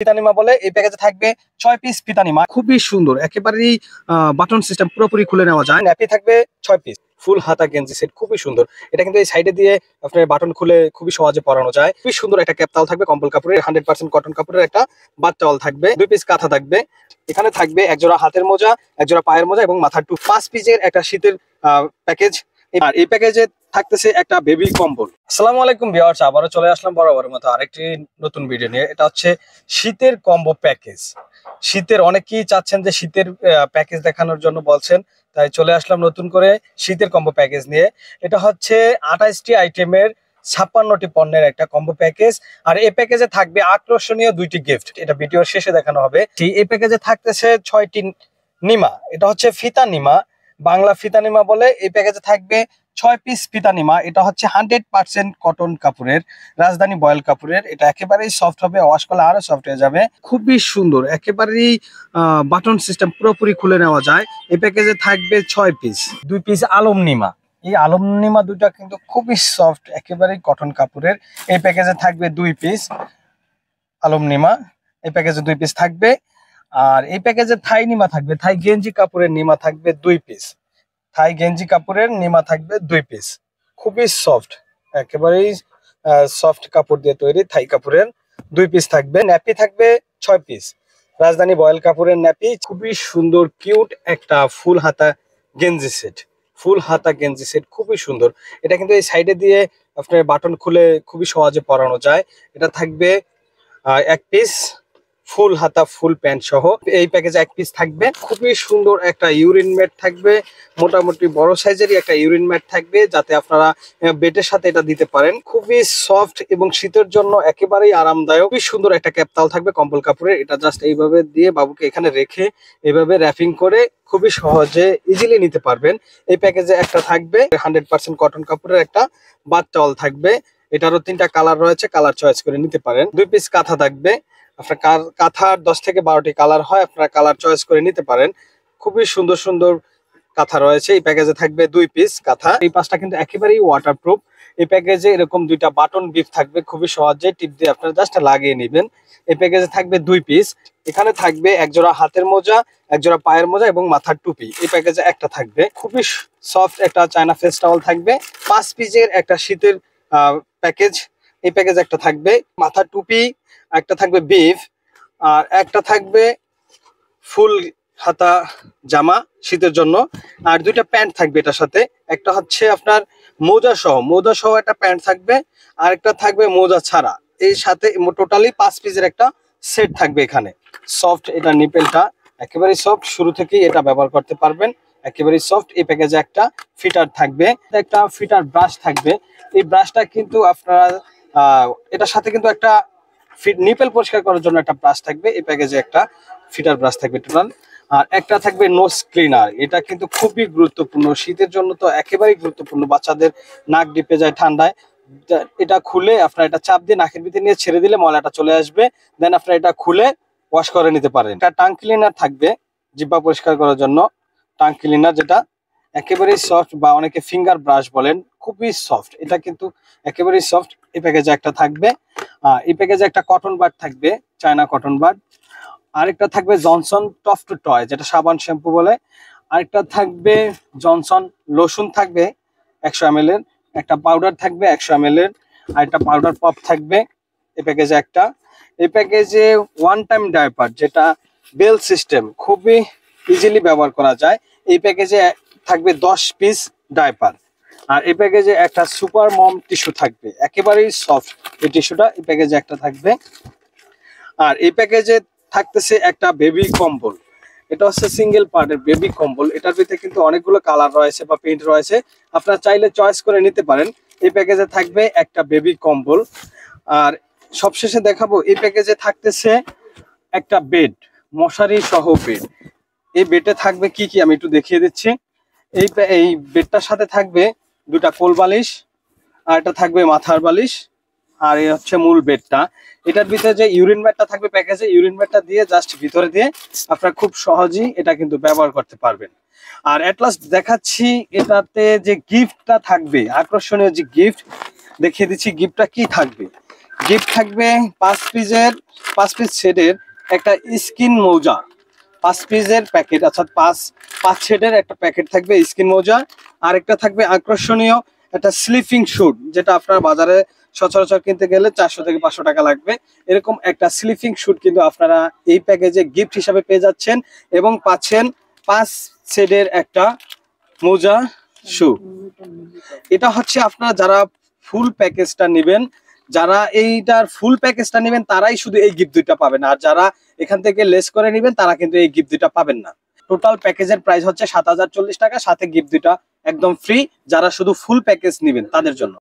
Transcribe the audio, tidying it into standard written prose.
ফিতানিমা বলে। এই প্যাকেজে থাকবে 6 পিস ফিতানিমা, খুবই সুন্দর, একেবারেই বাটন সিস্টেম, পুরোপুরি খুলে নেওয়া যায়। ন্যাপি থাকবে 6 পিস, ফুল হাতা গেঞ্জি সেট, খুবই সুন্দর। এটা কিন্তু এই সাইডে দিয়ে আপনার বাটন খুলে খুবই সহজে পরানো যায়। খুবই সুন্দর একটা ক্যাপ টাওয়াল থাকবে কম্বল কাপড়ের, 100% কটন কাপড়ের একটা বাথ টাওয়াল থাকবে। 2 পিস কাঁথা থাকবে। এখানে থাকবে এক জোড়া হাতের মোজা, এক জোড়া পায়ের মোজা এবং মাথার টুপি। 5 পিসের একটা শীতের প্যাকেজ। আর এই প্যাকেজে থাকতেছে একটা বেবি কম্বল। আসসালামু আলাইকুম ভিউয়ার্স, আবারও চলে আসলাম বরাবরের মতো আরেকটি নতুন ভিডিও নিয়ে। এটা হচ্ছে শীতের কম্বো প্যাকেজ। শীতের অনেকেই চাচ্ছেন যে শীতের প্যাকেজ দেখানোর জন্য বলছেন, তাই চলে আসলাম নতুন করে শীতের কম্বো প্যাকেজ নিয়ে। এটা হচ্ছে 28টি আইটেমের 56টি পণ্যের একটা কম্বো প্যাকেজ। আর এই প্যাকেজে থাকবে আকর্ষণীয় 2টি গিফট, এটা ভিডিওর শেষে দেখানো হবে। এই প্যাকেজে থাকতেছে 6টি নিমা, এটা হচ্ছে ফিতা নিমা, বাংলা ফিতা নিমা বলে। এই প্যাকেজে থাকবে 6 পিস ফিতা নিমা। এটা হচ্ছে 100% কটন কাপড়ের, রাজধানী বয়েল কাপড়ের। এটা একেবারেই সফট হবে, ওয়াশ করলে আরো সফট হয়ে যাবে। খুবই সুন্দর, একেবারেই বাটন সিস্টেম, পুরোপুরি খুলে নেওয়া যায়। এই প্যাকেজে থাকবে 6 পিস। 2 পিস আলম নিমা। এই আলম নিমা দুটা কিন্তু খুবই সফট, একেবারেই কটন কাপড়ের। এই প্যাকেজে থাকবে 2 পিস আলম নিমা। এই প্যাকেজে 2 পিস থাকবে। আর এই প্যাকেজে থাই নিমা থাকবে, থাই গেঞ্জি কাপড়ের নিমা থাকবে 2 পিস। থাই গেঞ্জি কাপড়ের নিমা থাকবে 2 পিস, খুবই সফট, একেবারেই সফট কাপড় দিয়ে তৈরি থাই কাপড়ের 2 পিস থাকবে। ন্যাপি থাকবে 6 পিস, রাজধানী বয়েল কাপড়ের ন্যাপি। খুবই সুন্দর কিউট একটা ফুল হাতা গেঞ্জি সেট, ফুল হাতা গেঞ্জি সেট, খুবই সুন্দর। এটা কিন্তু এই সাইডে দিয়ে আপনার বাটন খুলে খুবই সহজে পরানো যায়। এটা থাকবে 1 পিস ফুল হাতা ফুল প্যান্ট সহ। এই প্যাকেজে 1 পিস থাকবে। খুবই সুন্দর একটা ইউরিন ম্যাট থাকবে, মোটামুটি বড় সাইজেরই একটা ইউরিন ম্যাট থাকবে, যাতে আপনারা বেডের সাথে এটা দিতে পারেন। খুবই সফট এবং শীতের জন্য একেবারেই আরামদায়ক। খুবই সুন্দর একটা ক্যাপ টাওয়াল থাকবে কম্বল কাপড়ের। এটা জাস্ট এইভাবে দিয়ে বাবুকে এখানে রেখে এইভাবে র্যাপিং করে খুবই সহজে ইজিলি নিতে পারবেন। এই প্যাকেজে একটা থাকবে 100% কটন কাপড়ের একটা বাথ টাওয়াল থাকবে। এটারও 3টা কালার রয়েছে, কালার চয়েস করে নিতে পারেন। 2 পিস কাঁথা থাকবে। আপনার কাঁথার 10 থেকে 12টি কালার হয়, আপনারা কালার চয়েস করে নিতে পারেন। খুবই সুন্দর সুন্দর কাঁথা রয়েছে। এই প্যাকেজে থাকবে 2 পিস কাঁথা। এই পাশটা কিন্তু একেবারেই ওয়াটারপ্রুফ। এই প্যাকেজে এরকম 2টা বাটন বিফ থাকবে, খুবই সহজে টিপ দিয়ে আপনারা জাস্ট লাগিয়ে নেবেন। এই প্যাকেজে থাকবে 2 পিস। এখানে থাকবে এক জোড়া হাতের মোজা, এক জোড়া পায়ের মোজা এবং মাথার টুপি। এই প্যাকেজে একটা থাকবে। খুবই সফট একটা চায়না ফেস টাওয়াল থাকবে। 5 পিসের একটা শীতের প্যাকেজ। এই প্যাকেজে একটা থাকবে মাথার টুপি, একটা থাকবে বিফ, আর একটা থাকবে ফুল হাতা জামা শীতের জন্য, আর 2টা প্যান্ট থাকবে এটার সাথে। একটা হচ্ছে আপনার মোজা সহ একটা প্যান্ট থাকবে, আর একটা থাকবে মোজা ছাড়া। এই সাথে টোটালি 5 পিসের একটা সেট থাকবে। এখানে সফট, এটা নিপেলটা একেবারেই সফট, শুরু থেকেই এটা ব্যবহার করতে পারবেন, একেবারেই সফট। এই প্যাকেজে একটা ফিটার থাকবে, একটা ফিটার ব্রাশ থাকবে। এই ব্রাশটা কিন্তু আপনারা এটার সাথে কিন্তু একটা নিপেল পরিষ্কার করার জন্য একটা ব্রাশ থাকবে। এই প্যাকেজে একটা ফিটার ব্রাশ থাকবে টোটাল। আর একটা থাকবে নোজ ক্লিনার। এটা কিন্তু খুবই গুরুত্বপূর্ণ, শীতের জন্য তো একেবারেই গুরুত্বপূর্ণ। বাচ্চাদের নাক ডিপে যায় ঠান্ডায়, এটা খুলে আপনার এটা চাপ দিয়ে নাকের ভিতরে নিয়ে ছেড়ে দিলে ময়লাটা চলে আসবে। দেন আপনার এটা খুলে ওয়াশ করে নিতে পারেন। একটা টাং ক্লিনার থাকবে জিহ্বা পরিষ্কার করার জন্য, টাং ক্লিনার, যেটা একেবারেই সফট, বা অনেকে ফিঙ্গার ব্রাশ বলেন, খুবই সফট। এটা কিন্তু একেবারেই সফট। এই প্যাকেজে একটা থাকবে। এই প্যাকেজে একটা কটন বাড থাকবে, চায়না কটন বাড। আরেকটা থাকবে জনসন টফ টু টয়, যেটা সাবান শ্যাম্পু বলে। আরেকটা থাকবে জনসন লোশন থাকবে 100 ml এর। একটা পাউডার থাকবে 100 ml এর। আর একটা পাউডার পপ থাকবে এই প্যাকেজে একটা। এই প্যাকেজে 1 টাইম ডাইপার, যেটা বেল সিস্টেম, খুবই ইজিলি ব্যবহার করা যায়। এই প্যাকেজে থাকবে 10 পিস ডাইপার। আর এই প্যাকেজে একটা সুপার মম টিস্যু থাকবে, একেবারেই সফট এই টিস্যুটা। এই প্যাকেজে একটা থাকবে। আর এই প্যাকেজে থাকতেছে একটা বেবি কম্বল। এটা হচ্ছে সিঙ্গেল পার্টের বেবি কম্বল। এটার ভিতরে কিন্তু অনেকগুলো কালার রয়েছে বা প্রিন্ট রয়েছে, আপনারা চাইলে চয়েস করে নিতে পারেন। এই প্যাকেজে থাকবে একটা বেবি কম্বল। আর সবশেষে দেখাবো, এই প্যাকেজে থাকতেছে একটা বেড, মশারি সহ বেড। এই বেডে থাকবে কি কি আমি একটু দেখিয়ে দিচ্ছি। এই বেডটার সাথে থাকবে 2টা কোল বালিশ, আর এটা থাকবে মাথার বালিশ, আর এই হচ্ছে মূল বেডটা। এটার ভিতরে যে ইউরিন ম্যাটটা থাকবে প্যাকেজে, ইউরিন ম্যাটটা দিয়ে জাস্ট ভিতরে দিয়ে আপনারা খুব সহজেই এটা কিন্তু ব্যবহার করতে পারবেন। আর এট লাস্ট দেখাচ্ছি এটাতে যে গিফটটা থাকবে, আকর্ষণীয় যে গিফট দেখিয়ে দিচ্ছি। গিফটটা কি থাকবে, গিফট থাকবে 5 পিস সেটের একটা স্কিন মোজা, 5 পিসের প্যাকেট, অর্থাৎ 5 সেটের একটা প্যাকেট থাকবে স্কিন মোজা। আর একটা থাকবে আকর্ষণীয় একটা স্লিপিং স্যুট, যেটা আপনার বাজারে সচরাচর কিনতে গেলে 400 থেকে 500 টাকা লাগবে। এরকম একটা স্লিপিং স্যুট কিন্তু আপনারা এই প্যাকেজে গিফট হিসাবে পেয়ে যাচ্ছেন এবং পাচ্ছেন 5 সেটের একটা মোজা শু। এটা হচ্ছে আপনারা যারা ফুল প্যাকেজটা নেবেন, যারা এইটার ফুল প্যাকেজটা নেবেন তারাই শুধু এই গিফট দুইটা পাবেন, আর যারা এখান থেকে লেস করে নেবেন তারা কিন্তু এই গিফট দুইটা পাবেন না। টোটাল প্যাকেজের প্রাইস হচ্ছে 7040 টাকা, সাথে গিফট দুইটা একদম ফ্রি যারা শুধু ফুল প্যাকেজ নেবেন তাদের জন্য।